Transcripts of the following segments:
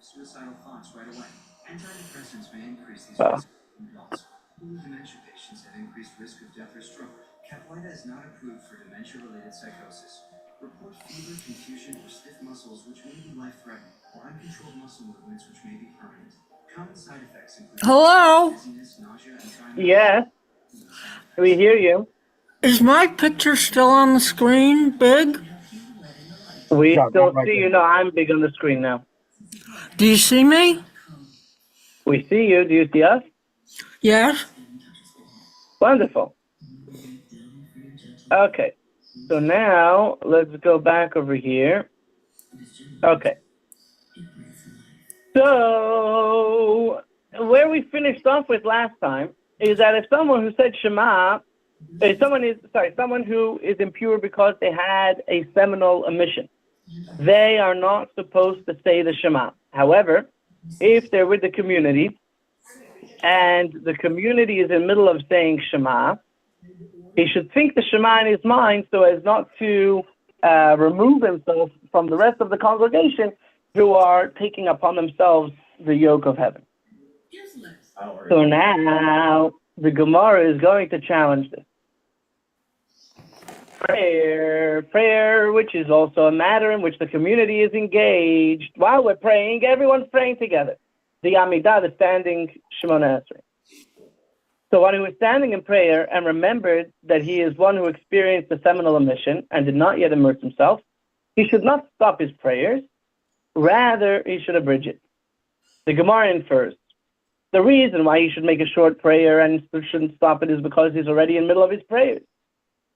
suicidal thoughts right away. Antidepressants may increase these Well, risks in adults. Older dementia patients have increased risk of death or stroke. Caplyta is not approved for dementia-related psychosis. Report fever, confusion, or stiff muscles which may be life-threatening, or uncontrolled muscle movements which may be permanent. Common side effects include Hello? dizziness, nausea, and dry mouth. yes, we hear you. Is my picture still on the screen, big? We Yeah, still right see there. you. No, I'm big on the screen now. Do you see me? We see you. Do you see us? Yes? Wonderful. Okay. So now let's go back over here. Okay. So where we finished off with last time is that if someone who said Shema, someone who is impure because they had a seminal emission, they are not supposed to say the Shema. However, if they're with the community and the community is in the middle of saying Shema, he should think the Shema in his mind so as not to remove himself from the rest of the congregation who are taking upon themselves the yoke of heaven. So now the Gemara is going to challenge this. Prayer, which is also a matter in which the community is engaged. While we're praying, everyone's praying together. The Amidah, the standing Shemona Esrei. So one who is standing in prayer and remembered that he is one who experienced the seminal emission and did not yet immerse himself, he should not stop his prayers. Rather, he should abridge it. The Gemara infers the reason why he should make a short prayer and shouldn't stop it is because he's already in the middle of his prayers.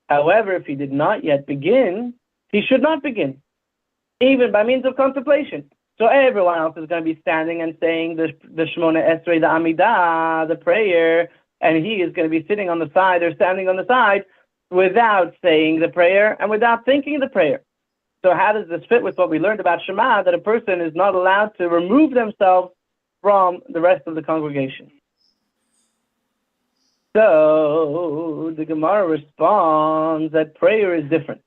However, if he did not yet begin, he should not begin, even by means of contemplation. So everyone else is going to be standing and saying the Shemona Esrei, the Amidah, the prayer, and he is going to be sitting on the side or standing on the side without saying the prayer and without thinking the prayer. So how does this fit with what we learned about Shema, that a person is not allowed to remove themselves from the rest of the congregation? So the Gemara responds that prayer is different,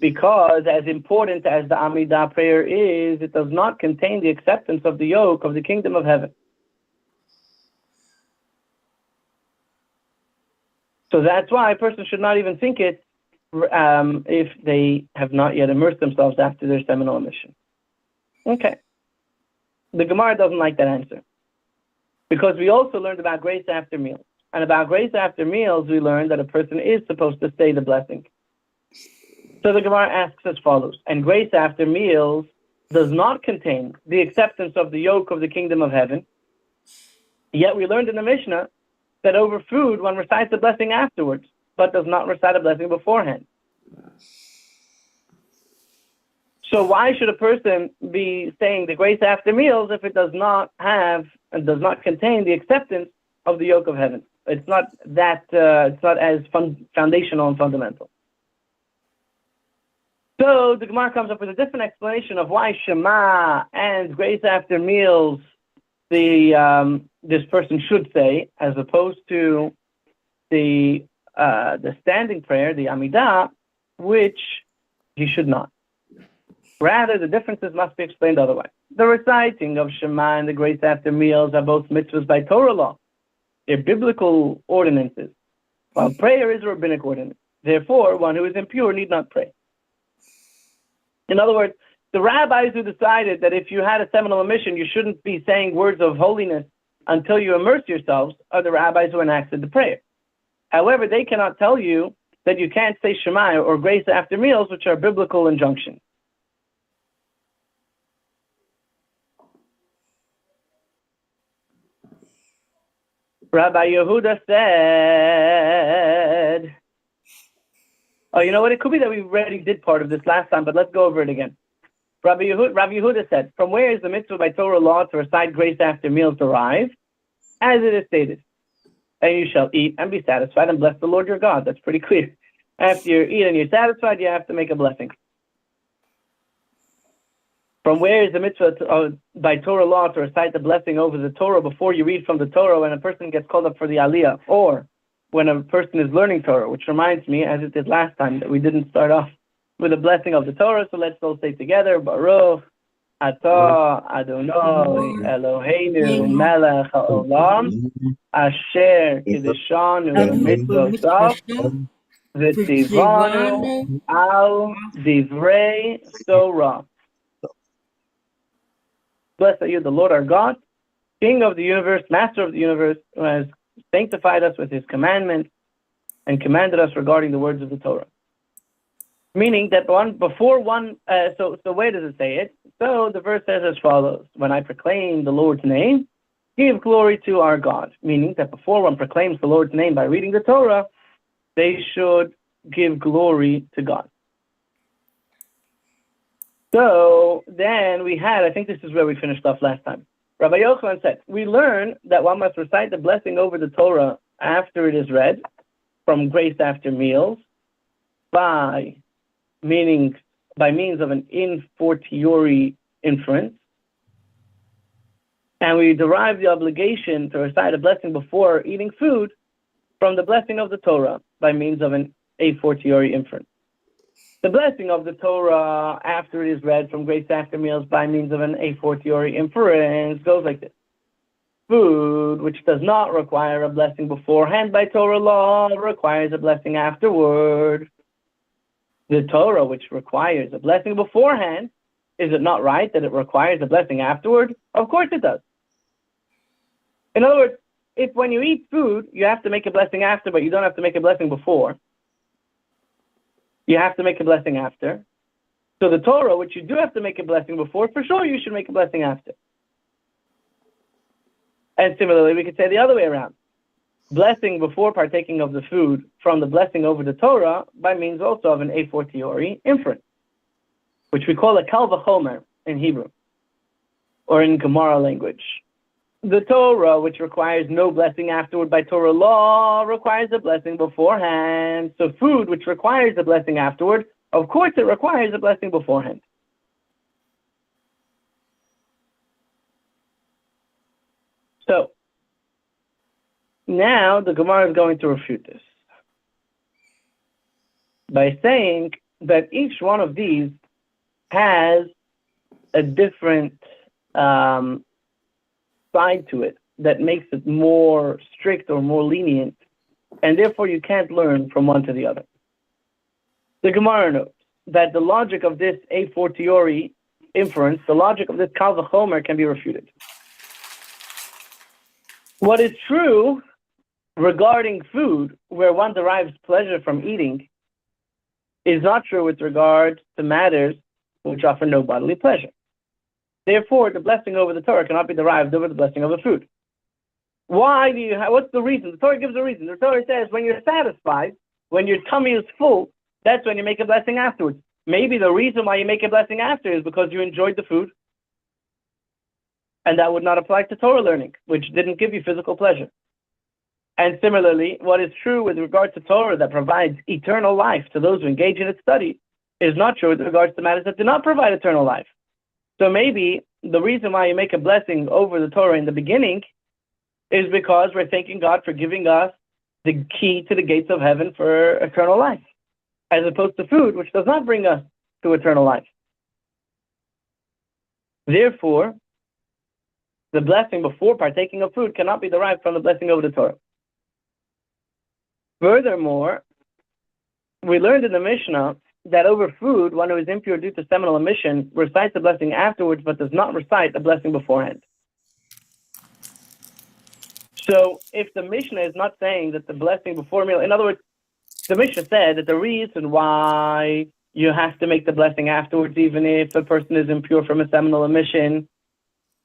because as important as the Amidah prayer is, it does not contain the acceptance of the yoke of the kingdom of heaven. So that's why a person should not even think it if they have not yet immersed themselves after their seminal emission. Okay. The Gemara doesn't like that answer, because we also learned about grace after meals. And about grace after meals, we learned that a person is supposed to say the blessing. So the Gemara asks as follows, and grace after meals does not contain the acceptance of the yoke of the kingdom of heaven. Yet we learned in the Mishnah that over food one recites the blessing afterwards, but does not recite a blessing beforehand. So why should a person be saying the grace after meals if it does not have and does not contain the acceptance of the yoke of heaven? It's not that it's not as foundational and fundamental. So the Gemara comes up with a different explanation of why Shema and grace after meals this person should say, as opposed to the standing prayer, the Amidah, which he should not. Rather, the differences must be explained otherwise. The reciting of Shema and the grace after meals are both mitzvahs by Torah law. They're biblical ordinances, while prayer is a rabbinic ordinance. Therefore, one who is impure need not pray. In other words, the rabbis who decided that if you had a seminal emission, you shouldn't be saying words of holiness until you immerse yourselves are the rabbis who enacted the prayer. However, they cannot tell you that you can't say Shema or grace after meals, which are biblical injunctions. Rabbi Yehuda said, oh, you know what? It could be that we already did part of this last time, but let's go over it again. Rabbi Yehuda said, from where is the mitzvah by Torah law to recite grace after meals derived? As it is stated, and you shall eat and be satisfied and bless the Lord your God. That's pretty clear. After you eat and you're satisfied, you have to make a blessing. From where is the mitzvah by Torah law to recite the blessing over the Torah before you read from the Torah when a person gets called up for the Aliyah, or when a person is learning Torah, which reminds me, as it did last time, that we didn't start off with a blessing of the Torah, so let's all say together, Baruch Ata Adonai Eloheinu Melech HaOlam Asher Kiddushanu B'mitzvotav V'tzivanu Al Divrei Torah. Blessed are you, the Lord our God, King of the universe, Master of the universe, who has sanctified us with His commandments and commanded us regarding the words of the Torah. Meaning that so where does it say it? So the verse says as follows: when I proclaim the Lord's name, give glory to our God. Meaning that before one proclaims the Lord's name by reading the Torah, they should give glory to God. So then we had, I think this is where we finished off last time. Rabbi Yochanan said, we learn that one must recite the blessing over the Torah after it is read, from grace after meals, by means of an in fortiori inference. And we derive the obligation to recite a blessing before eating food from the blessing of the Torah by means of an a fortiori inference. The blessing of the Torah after it is read from grace after meals by means of an a fortiori inference goes like this. Food which does not require a blessing beforehand by Torah law requires a blessing afterward. The Torah which requires a blessing beforehand, is it not right that it requires a blessing afterward? Of course it does. In other words, if when you eat food, you have to make a blessing after, but you don't have to make a blessing before, you have to make a blessing after. So the Torah, which you do have to make a blessing before, for sure you should make a blessing after. And similarly, we could say the other way around. Blessing before partaking of the food from the blessing over the Torah by means also of an a fortiori inference, which we call a kal v'chomer in Hebrew, or in Gemara language. The Torah, which requires no blessing afterward by Torah law, requires a blessing beforehand. So food, which requires a blessing afterward, of course it requires a blessing beforehand. So, now the Gemara is going to refute this by saying that each one of these has a different side to it that makes it more strict or more lenient, and therefore you can't learn from one to the other. The Gemara notes that the logic of this a fortiori inference, the logic of this kal v'chomer, can be refuted. What is true regarding food, where one derives pleasure from eating, is not true with regard to matters which offer no bodily pleasure. Therefore, the blessing over the Torah cannot be derived over the blessing of the food. What's the reason? The Torah gives a reason. The Torah says when you're satisfied, when your tummy is full, that's when you make a blessing afterwards. Maybe the reason why you make a blessing after is because you enjoyed the food. And that would not apply to Torah learning, which didn't give you physical pleasure. And similarly, what is true with regard to Torah that provides eternal life to those who engage in its study is not true with regards to matters that do not provide eternal life. So maybe the reason why you make a blessing over the Torah in the beginning is because we're thanking God for giving us the key to the gates of heaven for eternal life, as opposed to food, which does not bring us to eternal life. Therefore, the blessing before partaking of food cannot be derived from the blessing over the Torah. Furthermore, we learned in the Mishnah that over food, one who is impure due to seminal emission recites the blessing afterwards, but does not recite the blessing beforehand. So, if the Mishnah is not saying that the blessing before meal, in other words, the Mishnah said that the reason why you have to make the blessing afterwards, even if a person is impure from a seminal emission,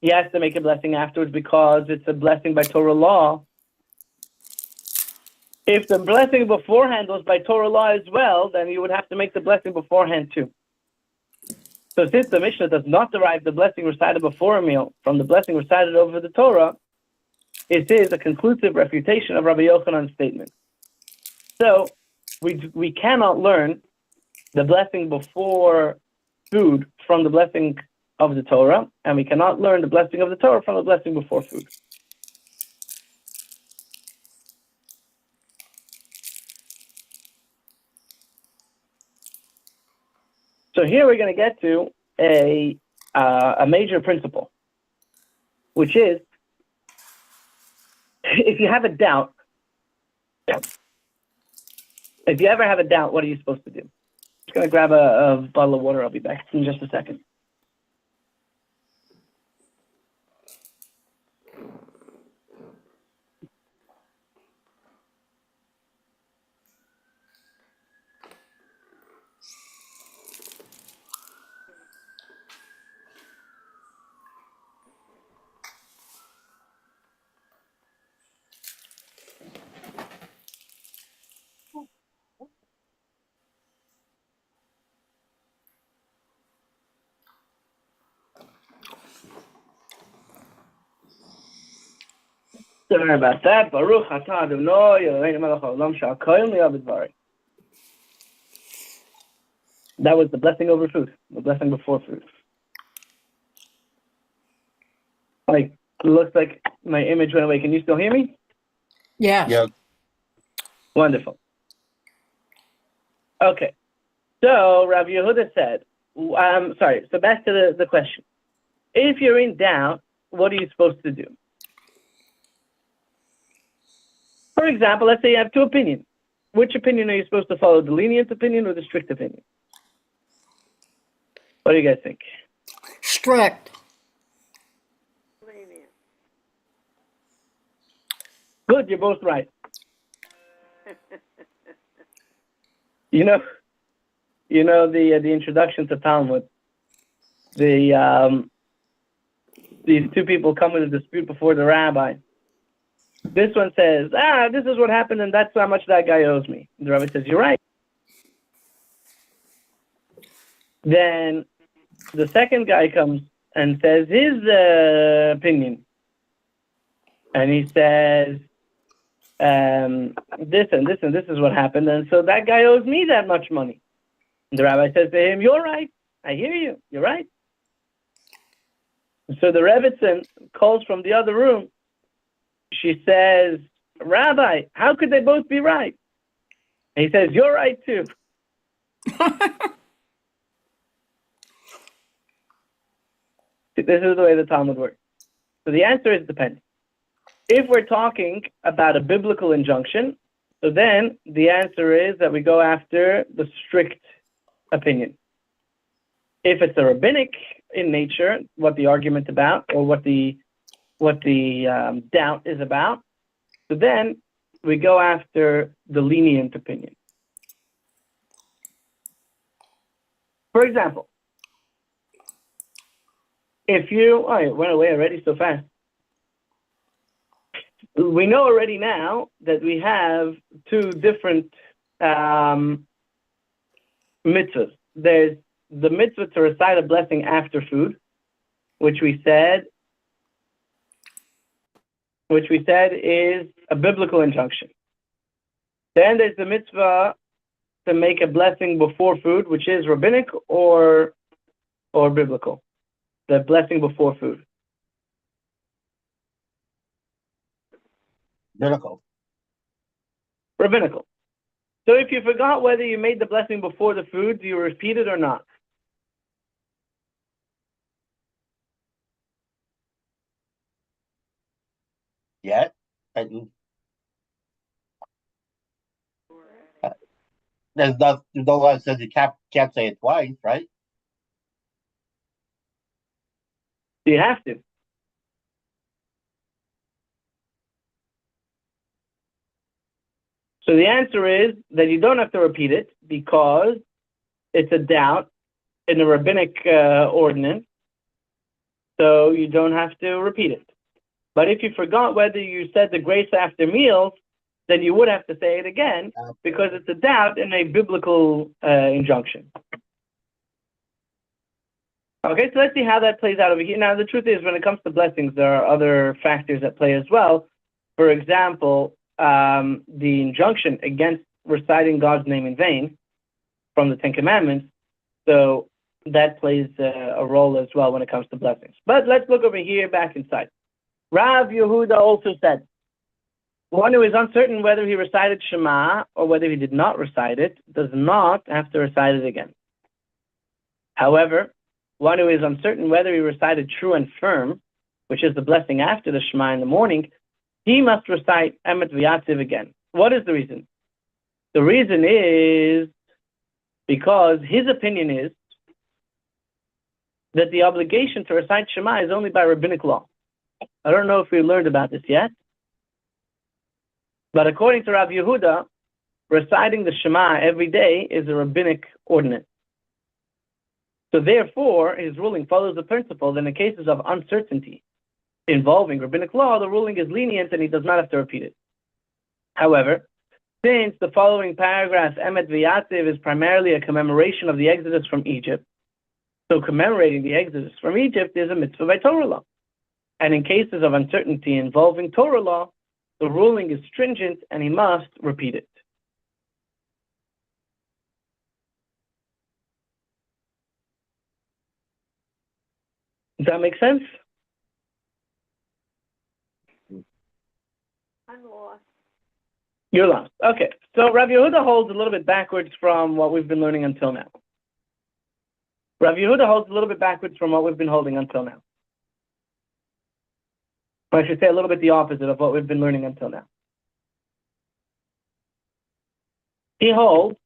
he has to make a blessing afterwards because it's a blessing by Torah law. If the blessing beforehand was by Torah law as well, then you would have to make the blessing beforehand too. So since the Mishnah does not derive the blessing recited before a meal from the blessing recited over the Torah, it is a conclusive refutation of Rabbi Yochanan's statement. So we cannot learn the blessing before food from the blessing of the Torah, and we cannot learn the blessing of the Torah from the blessing before food. So here we're going to get to a a major principle, which is, if you have a doubt, if you ever have a doubt, what are you supposed to do? I'm just going to grab a bottle of water. I'll be back in just a second. Sorry about that. Baruch atah Adonai Eloheinu melech haolam she'hakoil nהיה b'dvarim. That was the blessing over food, the blessing before food. Like, it looks like my image went away. Can you still hear me? Yes. Yeah. Wonderful. Okay. So Rav Yehuda said, so back to the question. If you're in doubt, what are you supposed to do? For example, let's say you have two opinions. Which opinion are you supposed to follow, the lenient opinion or the strict opinion? What do you guys think? Strict. Good, you're both right. You know the introduction to Talmud. These two people come in a dispute before the rabbi. This one says, this is what happened, and that's how much that guy owes me. The rabbi says, you're right. Then the second guy comes and says his opinion. And he says, this and this and this is what happened, and so that guy owes me that much money. And the rabbi says to him, you're right. I hear you. You're right. So the Rebbitzin calls from the other room. She says, Rabbi, how could they both be right? And he says, you're right too. This is the way the Talmud works. So the answer is depending. If we're talking about a biblical injunction, so then the answer is that we go after the strict opinion. If it's a rabbinic in nature, what the argument about or what the doubt is about, so then we go after the lenient opinion. For example, if you, it went away already so fast. We know already now that we have two different mitzvahs. There's the mitzvah to recite a blessing after food, which we said is a biblical injunction. Then there's the mitzvah to make a blessing before food, which is rabbinic or biblical. The blessing before food. Rabbinical. So if you forgot whether you made the blessing before the food, do you repeat it or not? Yeah. There's no one says you can't say it twice, right? You have to. So the answer is that you don't have to repeat it because it's a doubt in the rabbinic ordinance, so you don't have to repeat it. But if you forgot whether you said the grace after meals, then you would have to say it again because it's a doubt in a biblical injunction. Okay, so let's see how that plays out over here. Now, the truth is, when it comes to blessings, there are other factors at play as well. For example, the injunction against reciting God's name in vain from the Ten Commandments. So that plays a role as well when it comes to blessings. But let's look over here back inside. Rav Yehuda also said, one who is uncertain whether he recited Shema or whether he did not recite it does not have to recite it again. However, one who is uncertain whether he recited true and firm, which is the blessing after the Shema in the morning, he must recite Emet V'Yatziv again. What is the reason? The reason is because his opinion is that the obligation to recite Shema is only by rabbinic law. I don't know if we learned about this yet, but according to Rav Yehuda, reciting the Shema every day is a rabbinic ordinance. So therefore, his ruling follows the principle that in cases of uncertainty involving rabbinic law, the ruling is lenient and he does not have to repeat it. However, since the following paragraph, Emet V'Yatziv, is primarily a commemoration of the exodus from Egypt, so commemorating the exodus from Egypt is a mitzvah by Torah law. And in cases of uncertainty involving Torah law, the ruling is stringent and he must repeat it. Does that make sense? I'm lost. You're lost. Okay. So Rav Yehuda holds a little bit backwards from what we've been learning until now. Rav Yehuda holds a little bit backwards from what we've been holding until now. Or I should say a little bit the opposite of what we've been learning until now. He holds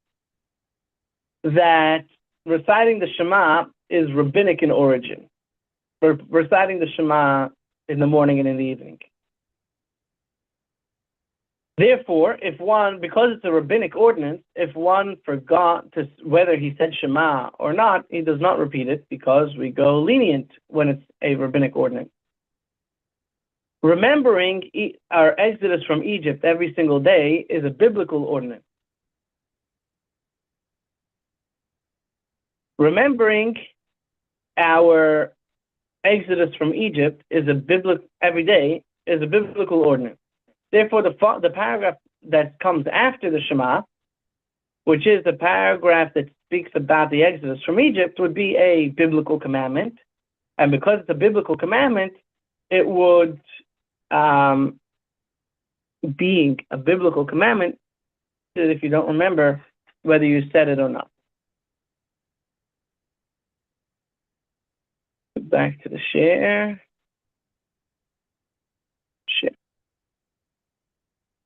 that reciting the Shema is rabbinic in origin. For reciting the Shema in the morning and in the evening. Therefore, because it's a rabbinic ordinance, if one forgot whether he said Shema or not, he does not repeat it because we go lenient when it's a rabbinic ordinance. Remembering our exodus from Egypt every single day is a biblical ordinance. Remembering our exodus from Egypt every day is a biblical ordinance. Therefore, the paragraph that comes after the Shema, which is the paragraph that speaks about the exodus from Egypt, would be a biblical commandment. And because it's a biblical commandment, it would, being a biblical commandment, if you don't remember whether you said it or not. Back to the share. Share.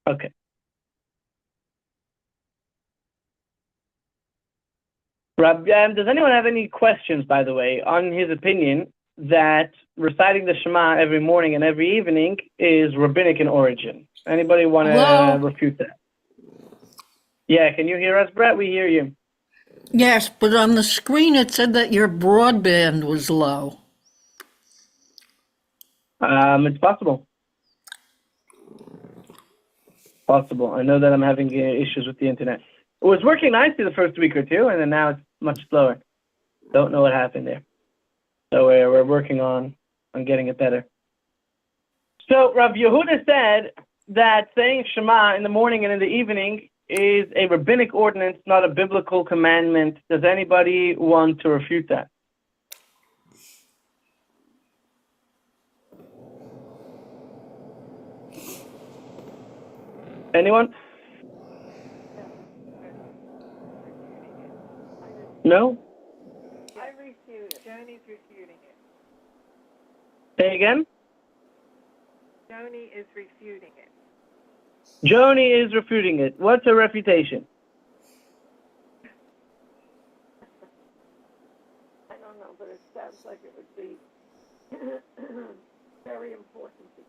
Okay. Rob, does anyone have any questions, by the way, on his opinion that reciting the Shema every morning and every evening is rabbinic in origin? Anybody want to refute that? Yeah, can you hear us, Brett? We hear you. Yes, but on the screen it said that your broadband was low. It's possible. Possible. I know that I'm having issues with the internet. It was working nicely the first week or two, and then now it's much slower. Don't know what happened there. So we're working on getting it better. So Rav Yehuda said that saying Shema in the morning and in the evening is a rabbinic ordinance, not a biblical commandment. Does anybody want to refute that? Anyone? No? I refute it. Joni's refuting it. Say again? Joni is refuting it. Joni is refuting it. What's her refutation? I don't know, but it sounds like it would be very important to do.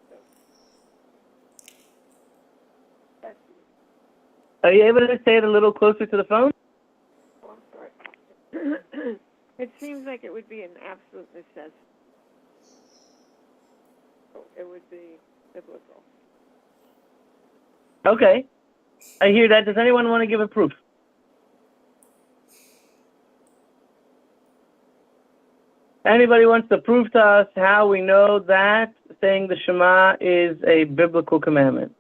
Are you able to say it a little closer to the phone? Oh, I'm sorry. It seems like it would be an absolute necessity. So it would be biblical. Okay. I hear that. Does anyone want to give a proof? Anybody wants to prove to us how we know that saying the Shema is a biblical commandment?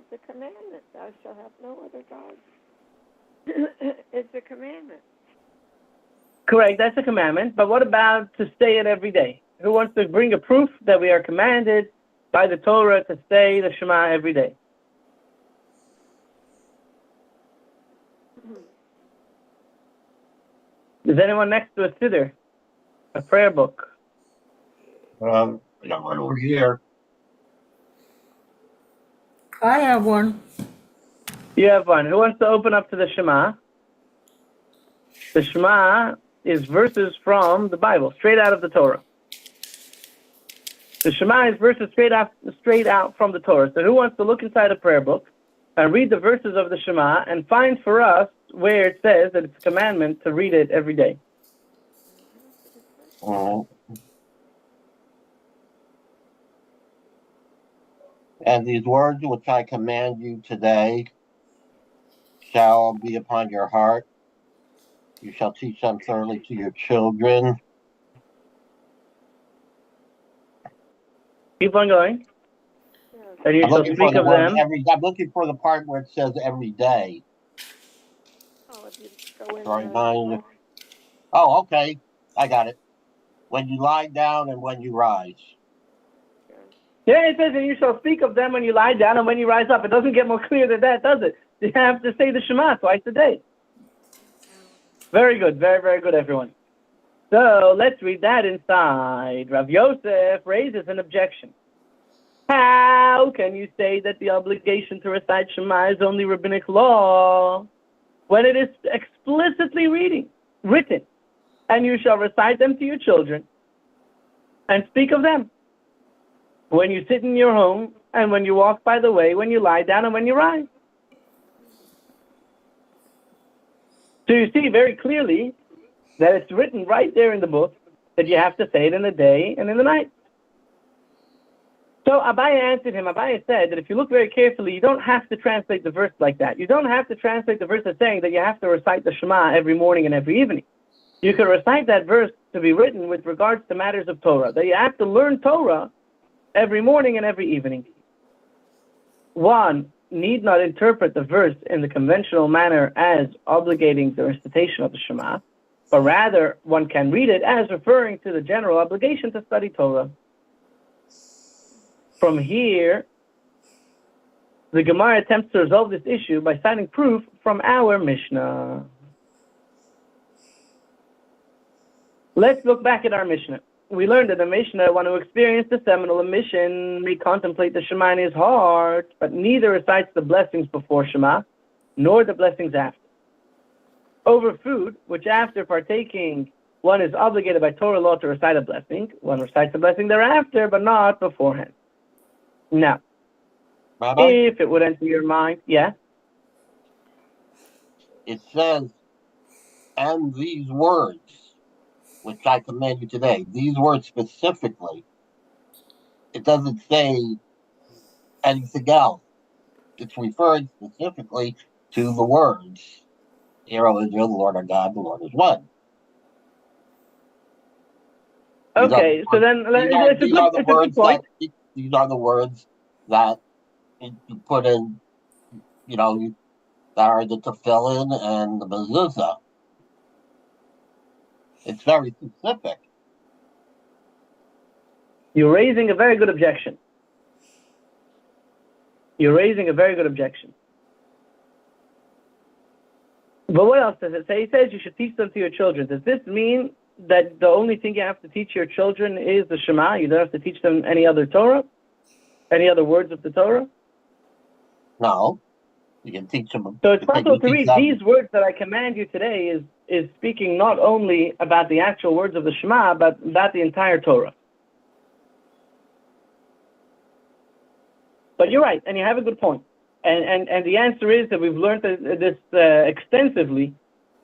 It's a commandment. Thou shalt have no other gods. It's a commandment. Correct, that's a commandment. But what about to say it every day? Who wants to bring a proof that we are commanded by the Torah to say the Shema every day? Is anyone next to a siddur, a prayer book? I got one over here. I have one. You have one. Who wants to open up to the Shema? The Shema is verses from the Bible, straight out of the Torah. The Shema is verses straight out from the Torah. So who wants to look inside a prayer book and read the verses of the Shema and find for us where it says that it's a commandment to read it every day? And these words which I command you today shall be upon your heart. You shall teach them thoroughly to your children. Keep on going. And you I'm shall looking for speak the of word them. I'm looking for the part where it says every day. Oh, if you go in Sorry, there. 9. Oh, okay. I got it. When you lie down and when you rise. Yeah, it says, and you shall speak of them when you lie down and when you rise up. It doesn't get more clear than that, does it? You have to say the Shema twice a day. Very good. Very, very good, everyone. So let's read that inside. Rav Yosef raises an objection. How can you say that the obligation to recite Shema is only rabbinic law when it is explicitly written, and you shall recite them to your children and speak of them when you sit in your home and when you walk by the way, when you lie down and when you rise? So you see very clearly that it's written right there in the book that you have to say it in the day and in the night. So Abaye answered him. Abaye said that if you look very carefully, you don't have to translate the verse like that. You don't have to translate the verse as saying that you have to recite the Shema every morning and every evening. You can recite that verse to be written with regards to matters of Torah, that you have to learn Torah every morning and every evening. One need not interpret the verse in the conventional manner as obligating the recitation of the Shema, but rather one can read it as referring to the general obligation to study Torah. From here, the Gemara attempts to resolve this issue by citing proof from our Mishnah. Let's look back at our Mishnah. We learned that the Mishnah, one who experienced the seminal emission, may contemplate the Shema in his heart, but neither recites the blessings before Shema, nor the blessings after. Over food, which after partaking, one is obligated by Torah law to recite a blessing, one recites the blessing thereafter, but not beforehand. Now, Rabbi, if it would enter your mind, yeah? it says, and these words which I command you today, these words specifically. It doesn't say anything else. It's referring specifically to the words. Hear, O Israel, the Lord our God, the Lord is one. Okay, so then it's a good point. These are the words that you put in, that are the tefillin and the mezuzah. It's very specific. You're raising a very good objection. But what else does it say? He says you should teach them to your children. Does this mean that the only thing you have to teach your children is the Shema? You don't have to teach them any other Torah? Any other words of the Torah? No. You can teach them. So it's possible to read these words that I command you today is speaking not only about the actual words of the Shema, but about the entire Torah. But you're right, and you have a good point. And the answer is that we've learned this extensively,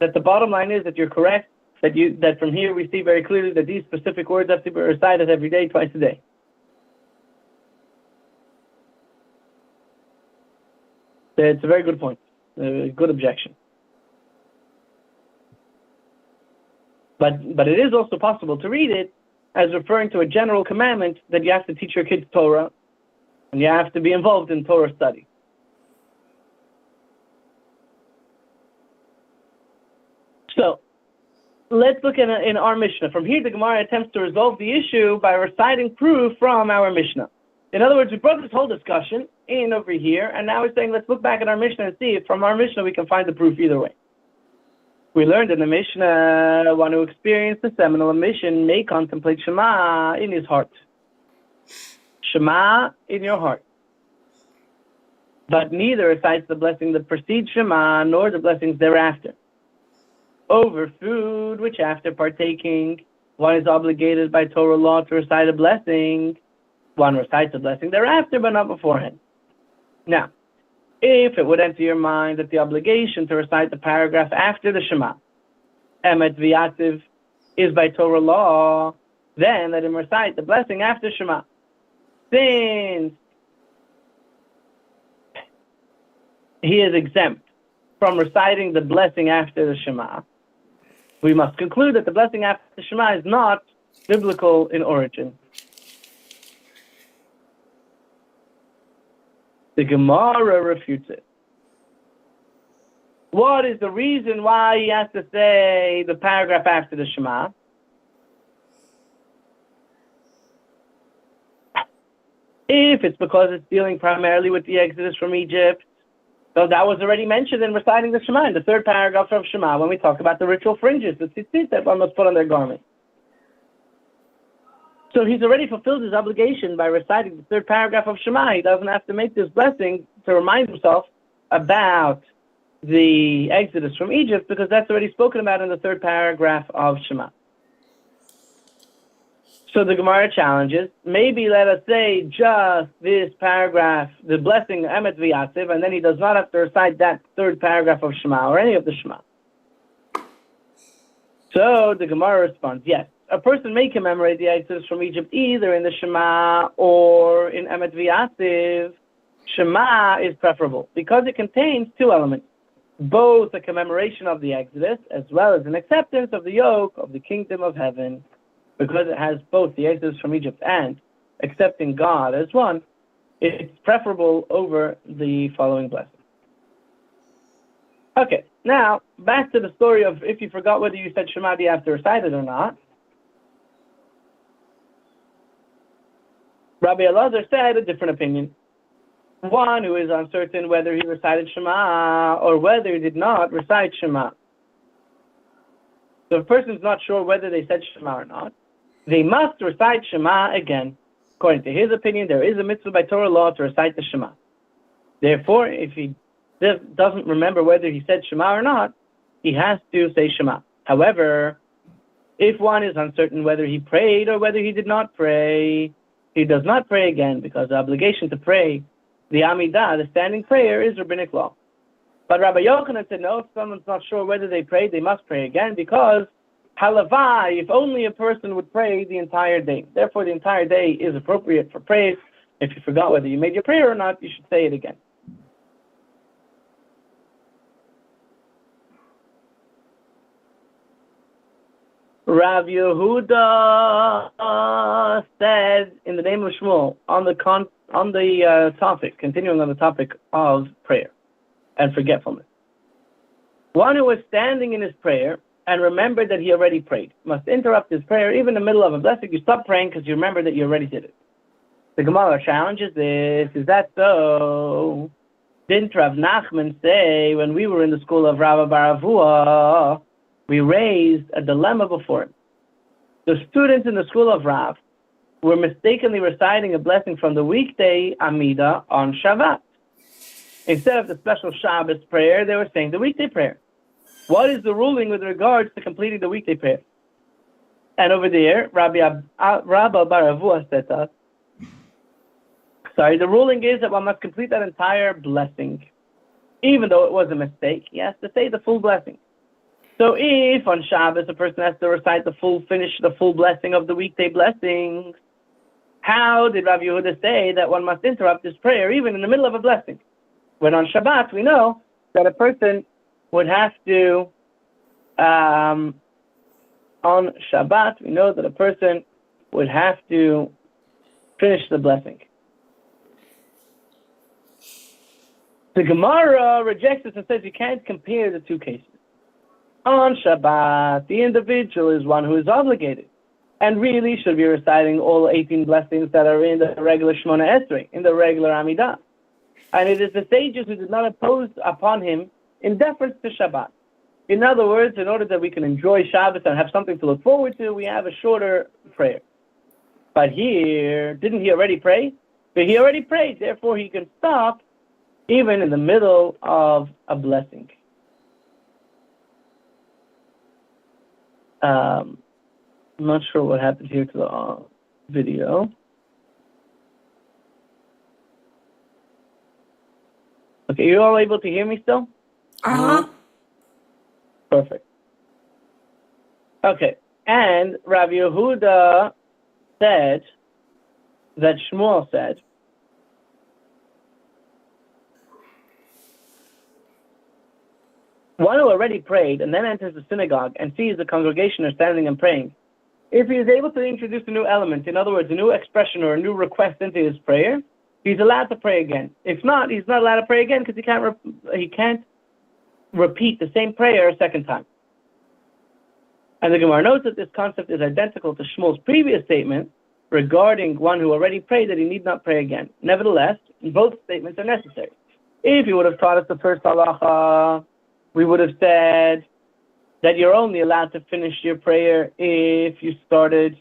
that the bottom line is that you're correct, that from here we see very clearly that these specific words have to be recited every day, twice a day. It's a very good point, a good objection. But it is also possible to read it as referring to a general commandment that you have to teach your kids Torah, and you have to be involved in Torah study. So, let's look in our Mishnah. From here, the Gemara attempts to resolve the issue by reciting proof from our Mishnah. In other words, we brought this whole discussion in over here, and now we're saying let's look back at our Mishnah and see if from our Mishnah we can find the proof either way. We learned in the Mishnah, one who experienced the seminal emission may contemplate Shema in his heart. Shema in your heart. But neither recites the blessing that precedes Shema, nor the blessings thereafter. Over food, which after partaking, one is obligated by Torah law to recite a blessing. One recites a blessing thereafter, but not beforehand. Now, if it would enter your mind that the obligation to recite the paragraph after the Shema, Emet V'Yativ, is by Torah law, then let him recite the blessing after Shema. Since he is exempt from reciting the blessing after the Shema, we must conclude that the blessing after the Shema is not biblical in origin. The Gemara refutes it. What is the reason why he has to say the paragraph after the Shema? If it's because it's dealing primarily with the Exodus from Egypt, so that was already mentioned in reciting the Shema, in the third paragraph of Shema, when we talk about the ritual fringes, the tzitzit that one must put on their garment. So he's already fulfilled his obligation by reciting the third paragraph of Shema. He doesn't have to make this blessing to remind himself about the Exodus from Egypt, because that's already spoken about in the third paragraph of Shema. So the Gemara challenges, maybe let us say just this paragraph, the blessing Emet V'Yativ, and then he does not have to recite that third paragraph of Shema or any of the Shema. So the Gemara responds, yes, a person may commemorate the Exodus from Egypt either in the Shema or in Emet V'Yativ. Shema is preferable because it contains two elements, both a commemoration of the Exodus as well as an acceptance of the yoke of the kingdom of heaven. Because it has both the Exodus from Egypt and accepting God as one, it's preferable over the following blessing. Okay, now back to the story of if you forgot whether you said Shema, do you have to recite it or not? Rabbi Elazar said a different opinion. One who is uncertain whether he recited Shema or whether he did not recite Shema. So if a person is not sure whether they said Shema or not, they must recite Shema again. According to his opinion, there is a mitzvah by Torah law to recite the Shema. Therefore, if he doesn't remember whether he said Shema or not, he has to say Shema. However, if one is uncertain whether he prayed or whether he did not pray, he does not pray again, because the obligation to pray, the Amidah, the standing prayer, is rabbinic law. But Rabbi Yochanan said, no, if someone's not sure whether they prayed, they must pray again, because halavai, if only a person would pray the entire day. Therefore, the entire day is appropriate for praise. If you forgot whether you made your prayer or not, you should say it again. Rav Yehuda said, in the name of Shmuel, on the topic, continuing on the topic of prayer and forgetfulness. One who was standing in his prayer and remembered that he already prayed must interrupt his prayer even in the middle of a blessing. You stop praying because you remember that you already did it. The Gemara challenges this. Is that so? Didn't Rav Nachman say when we were in the school of Rav Bar Avua, we raised a dilemma before him? The students in the school of Rav were mistakenly reciting a blessing from the weekday Amida on Shabbat. Instead of the special Shabbos prayer, they were saying the weekday prayer. What is the ruling with regards to completing the weekday prayer? And over there, Rabbi Bar Avua said to us, the ruling is that one must complete that entire blessing. Even though it was a mistake, he has to say the full blessing. So if on Shabbos a person has to recite finish the full blessing of the weekday blessings, how did Rabbi Yehuda say that one must interrupt his prayer even in the middle of a blessing? When on Shabbat we know that a person would have to, on Shabbat, we know that a person would have to finish the blessing. The Gemara rejects this and says you can't compare the two cases. On Shabbat, the individual is one who is obligated and really should be reciting all 18 blessings that are in the regular Shmona Esrei, in the regular Amidah. And it is the sages who did not impose upon him in deference to Shabbat. In other words, in order that we can enjoy Shabbos and have something to look forward to, we have a shorter prayer. But here, didn't he already pray? But he already prayed, therefore he can stop even in the middle of a blessing. I'm not sure what happened here to the video. Okay, you all able to hear me still? Uh-huh. Perfect. Okay, and Rabbi Yehuda said that Shmuel said, one who already prayed and then enters the synagogue and sees the congregation are standing and praying, if he is able to introduce a new element, in other words, a new expression or a new request into his prayer, he's allowed to pray again. If not, he's not allowed to pray again because he can't repeat the same prayer a second time. And the Gemara notes that this concept is identical to Shmuel's previous statement regarding one who already prayed that he need not pray again. Nevertheless, both statements are necessary. If you would have taught us the first halacha, we would have said that you're only allowed to finish your prayer if you started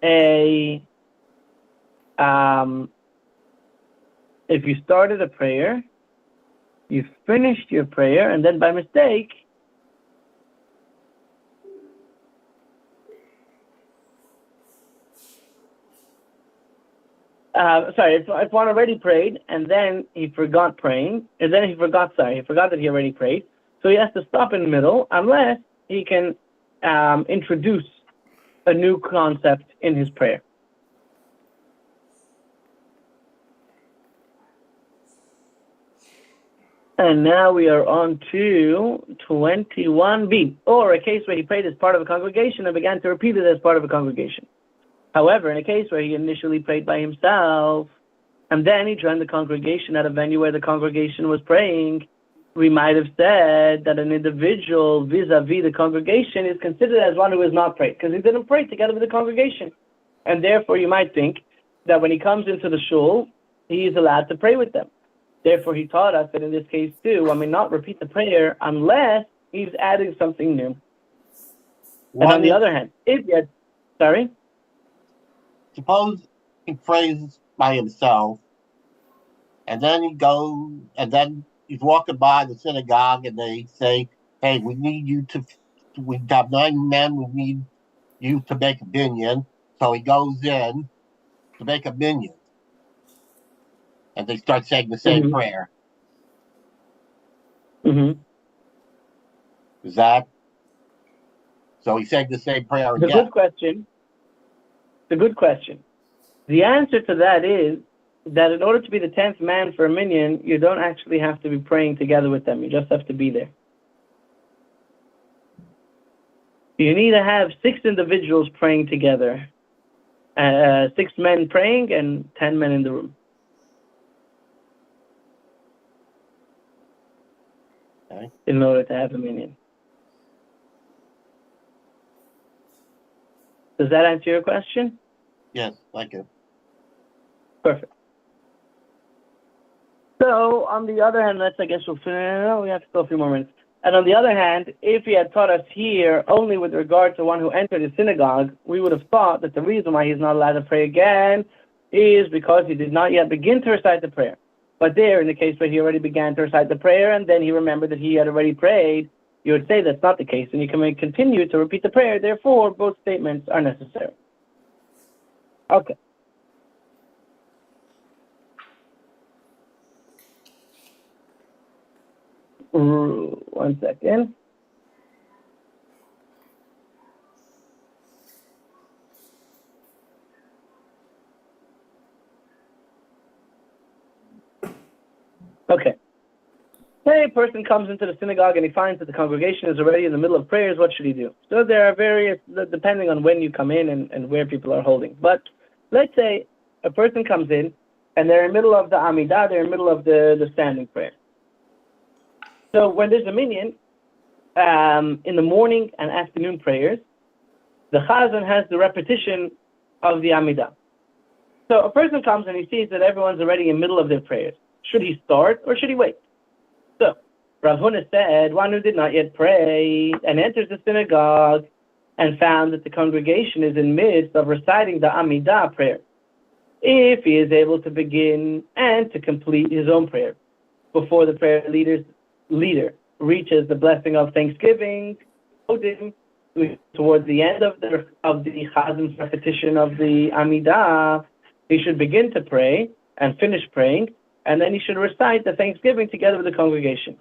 a prayer, you finished your prayer, and then by mistake if one already prayed and then he forgot praying, and then he forgot that he already prayed, so he has to stop in the middle unless he can introduce a new concept in his prayer. And now we are on to 21b, or a case where he prayed as part of a congregation and began to repeat it as part of a congregation. However, in a case where he initially prayed by himself, and then he joined the congregation at a venue where the congregation was praying, we might have said that an individual vis-a-vis the congregation is considered as one who has not prayed, because he didn't pray together with the congregation. And therefore, you might think that when he comes into the shul, he is allowed to pray with them. Therefore, he taught us that in this case too, I may not repeat the prayer unless he's adding something new. And on the other hand, if you had, suppose he prays by himself, and then he's walking by the synagogue, and they say, "Hey, we have 9 men. We need you to make a binyan." So he goes in to make a binyan, and they start saying the same prayer. Mm-hmm. Is that so? He's saying the same prayer again. It's a good question. The answer to that is that in order to be the 10th man for a minyan, you don't actually have to be praying together with them. You just have to be there. You need to have 6 individuals praying together. 6 men praying and 10 men in the room. Okay. In order to have a minyan. Does that answer your question? Yes, thank you. Perfect. So, on the other hand, we have to go a few more minutes. And on the other hand, if he had taught us here only with regard to one who entered the synagogue, we would have thought that the reason why he's not allowed to pray again is because he did not yet begin to recite the prayer. But there, in the case where he already began to recite the prayer and then he remembered that he had already prayed, you would say that's not the case, and you can continue to repeat the prayer. Therefore, both statements are necessary. Okay. One second. Okay. Say a person comes into the synagogue and he finds that the congregation is already in the middle of prayers, what should he do? So there are various, depending on when you come in and where people are holding. But let's say a person comes in and they're in the middle of the Amidah, they're in the middle of the standing prayer. So when there's a minyan, in the morning and afternoon prayers, the Chazan has the repetition of the Amidah. So a person comes and he sees that everyone's already in the middle of their prayers. Should he start or should he wait? So Rav Huna said, one who did not yet pray and enters the synagogue and found that the congregation is in midst of reciting the Amidah prayer, if he is able to begin and to complete his own prayer before the prayer leader reaches the blessing of thanksgiving, towards the end of the Chazan's repetition of the Amidah, he should begin to pray and finish praying, and then he should recite the thanksgiving together with the congregation.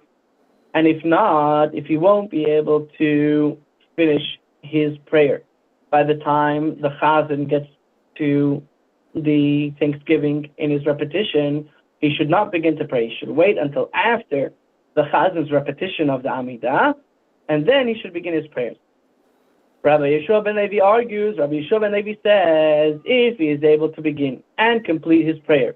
And if not, if he won't be able to finish his prayer by the time the Chazan gets to the thanksgiving in his repetition, he should not begin to pray. He should wait until after the Chazan's repetition of the Amidah, and then he should begin his prayers. Rabbi Yeshua ben Levi argues, Rabbi Yeshua ben Levi says, if he is able to begin and complete his prayer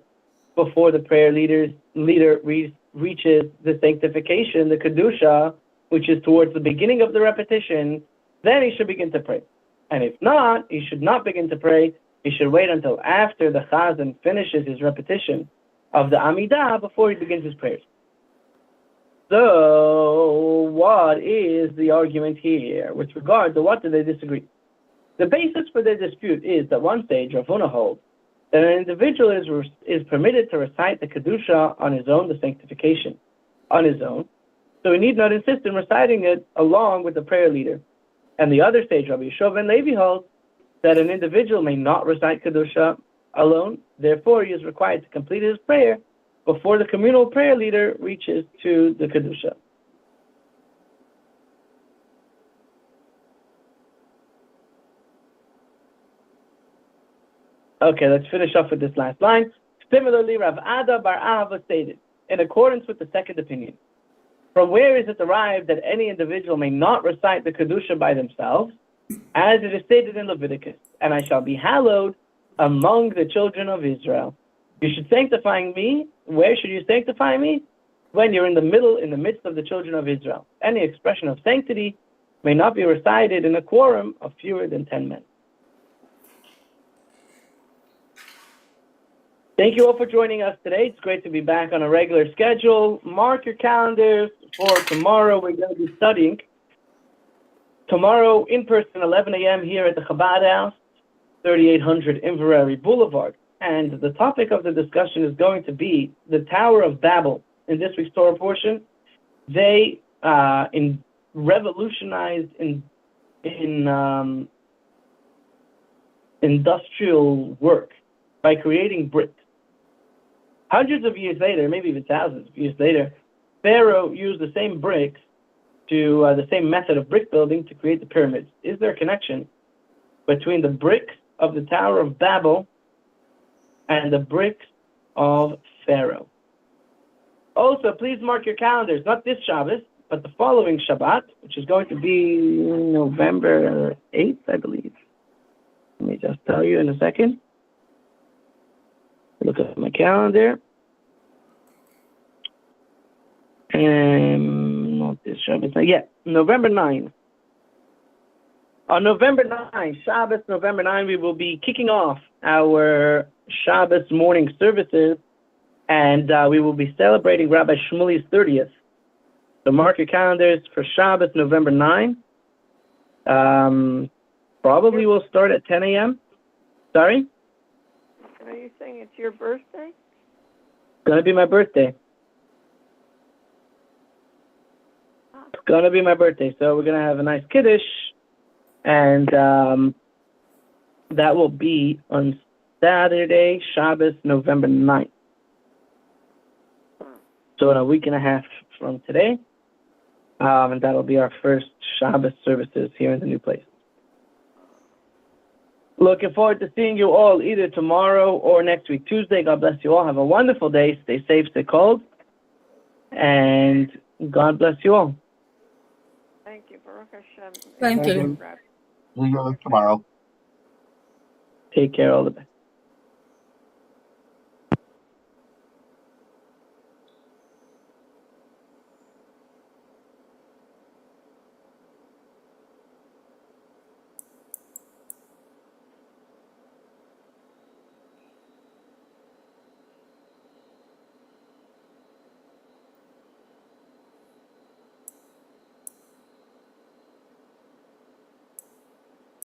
before the prayer leader reaches the sanctification, the Kedusha, which is towards the beginning of the repetition, then he should begin to pray. And if not, he should not begin to pray. He should wait until after the Chazan finishes his repetition of the Amidah before he begins his prayers. So, what is the argument here with regard to what do they disagree? The basis for their dispute is that one sage, Rav Huna, holds that an individual is permitted to recite the Kedusha on his own, the sanctification on his own, so he need not insist in reciting it along with the prayer leader. And the other sage, Rabbi Yeshua ben Levi, holds that an individual may not recite Kedusha alone, therefore he is required to complete his prayer before the communal prayer leader reaches to the Kedusha. Okay, let's finish off with this last line. Similarly, Rav Ada bar Ahava stated, in accordance with the second opinion, from where is it derived that any individual may not recite the Kedusha by themselves, as it is stated in Leviticus, and I shall be hallowed among the children of Israel. You should sanctify me. Where should you sanctify me? When you're in the midst of the children of Israel. Any expression of sanctity may not be recited in a quorum of fewer than 10 men. Thank you all for joining us today. It's great to be back on a regular schedule. Mark your calendars for tomorrow. We're going to be studying tomorrow in person, 11 a.m. here at the Chabad House, 3800 Inverary Boulevard. And the topic of the discussion is going to be the Tower of Babel. In this week's Torah portion, they revolutionized in industrial work by creating bricks. Hundreds of years later, maybe even thousands of years later, Pharaoh used the same bricks the same method of brick building to create the pyramids. Is there a connection between the bricks of the Tower of Babel and the bricks of Pharaoh? Also, please mark your calendars, not this Shabbos, but the following Shabbat, which is going to be November 8th, I believe. Let me just tell you in a second. Look at my calendar. Not this Shabbos, November 9th. On November 9th, Shabbos, November 9th, we will be kicking off our Shabbos morning services, and we will be celebrating Rabbi Shmuli's 30th. So mark your calendars for Shabbos, November 9th. Probably will start at 10 a.m. Sorry? Are you saying it's your birthday? It's going to be my birthday. It's going to be my birthday, so we're going to have a nice Kiddush, and that will be on Saturday, Shabbos, November 9th. So in a week and a half from today, and that'll be our first Shabbos services here in the new place. Looking forward to seeing you all either tomorrow or next week, Tuesday. God bless you all. Have a wonderful day. Stay safe, stay cold, and God bless you all. Thank you, Baruch Hashem. Thank you. See you tomorrow. Take care, all the best.